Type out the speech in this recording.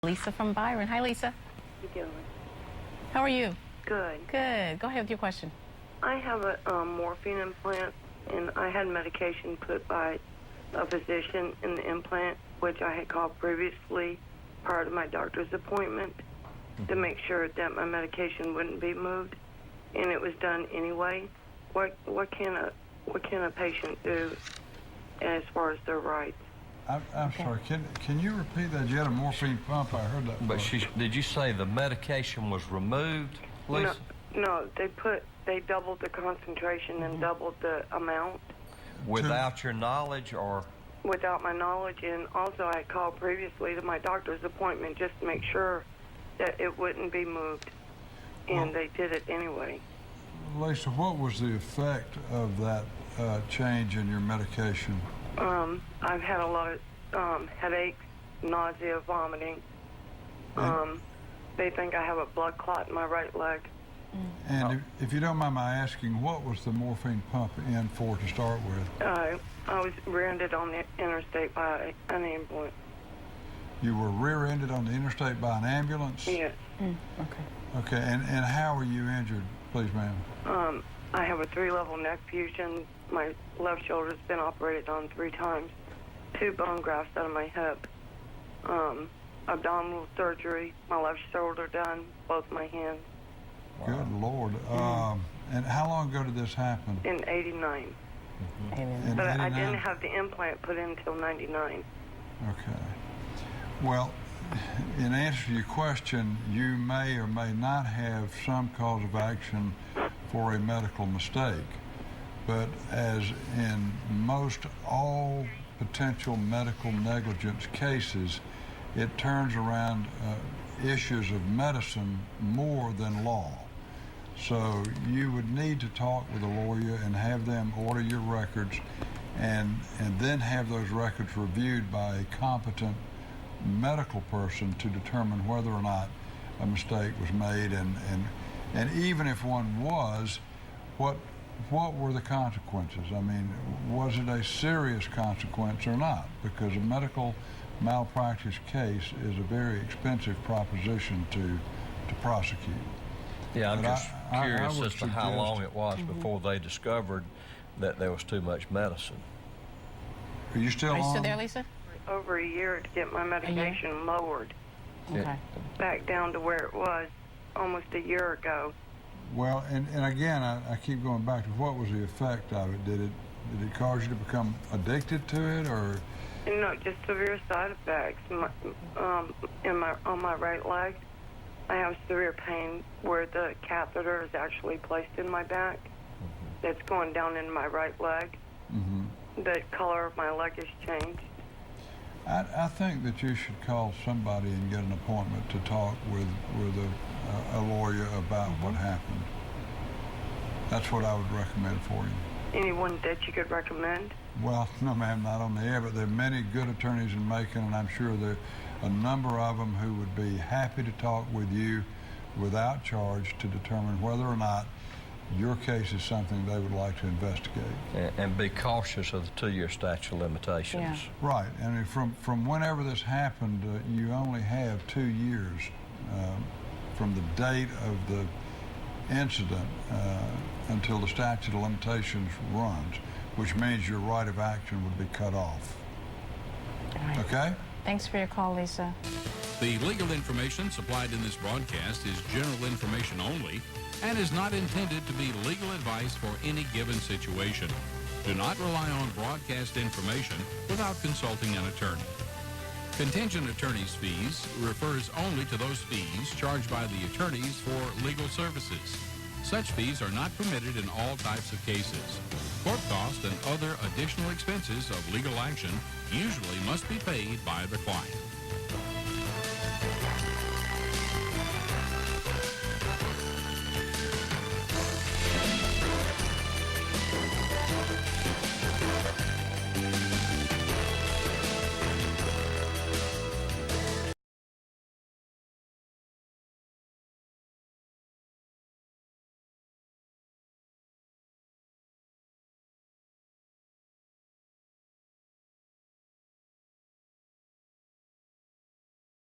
Lisa from Byron. Hi, Lisa. How you doing? How are you? Good. Good. Go ahead with your question. I have a morphine implant, and I had medication put by a physician in the implant, which I had called previously prior to my doctor's appointment to make sure that my medication wouldn't be moved, and it was done anyway. What can a patient do as far as their rights? I'm sorry. Can you repeat that? You had a morphine pump. I heard that. But did you say the medication was removed, Lisa? No, they doubled the concentration and doubled the amount. Without your knowledge, or? Without my knowledge, and also I called previously to my doctor's appointment just to make sure that it wouldn't be moved, and they did it anyway. Lisa, what was the effect of that change in your medication? I've had a lot of headaches, nausea, vomiting. They think I have a blood clot in my right leg. And if you don't mind my asking, what was the morphine pump in for to start with? I was rear-ended on the interstate by an ambulance. You were rear-ended on the interstate by an ambulance? Yes. Okay, and how were you injured, please, ma'am? I have a 3-level neck fusion. My left shoulder's been operated on 3 times. 2 bone grafts out of my hip. Abdominal surgery. My left shoulder done. Both my hands. Good Lord. And how long ago did this happen? In '89. But I didn't have the implant put in until '99. Okay. Well, in answer to your question, you may or may not have some cause of action for a medical mistake. But as in most all potential medical negligence cases, it turns around issues of medicine more than law. So you would need to talk with a lawyer and have them order your records and then have those records reviewed by a competent medical person to determine whether or not a mistake was made, and even if one was, what were the consequences? I mean, was it a serious consequence or not? Because a medical malpractice case is a very expensive proposition to prosecute. Yeah, I'm But just curious as to how suggest- long it was before they discovered that there was too much medicine. Are you still Are you on? still there, Lisa? Over a year to get my medication lowered Okay. back down to where it was almost a year ago. Well, and again, I keep going back to what was the effect of it? Did it cause you to become addicted to it, or? No, just severe side effects. On my right leg, I have severe pain where the catheter is actually placed in my back. That's going down into my right leg. The color of my leg has changed. I think that you should call somebody and get an appointment to talk with a lawyer about what happened. That's what I would recommend for you. Anyone that you could recommend? Well, no, ma'am, not on the air, but there are many good attorneys in Macon, and I'm sure there are a number of them who would be happy to talk with you without charge to determine whether or not your case is something they would like to investigate. And be cautious of the 2-year statute of limitations. Yeah. Right, and from whenever this happened, you only have 2 years from the date of the incident until the statute of limitations runs, which means your right of action would be cut off. All right. Okay? Thanks for your call, Lisa. The legal information supplied in this broadcast is general information only and is not intended to be legal advice for any given situation. Do not rely on broadcast information without consulting an attorney. Contingent attorney's fees refers only to those fees charged by the attorneys for legal services. Such fees are not permitted in all types of cases. Court costs and other additional expenses of legal action usually must be paid by the client.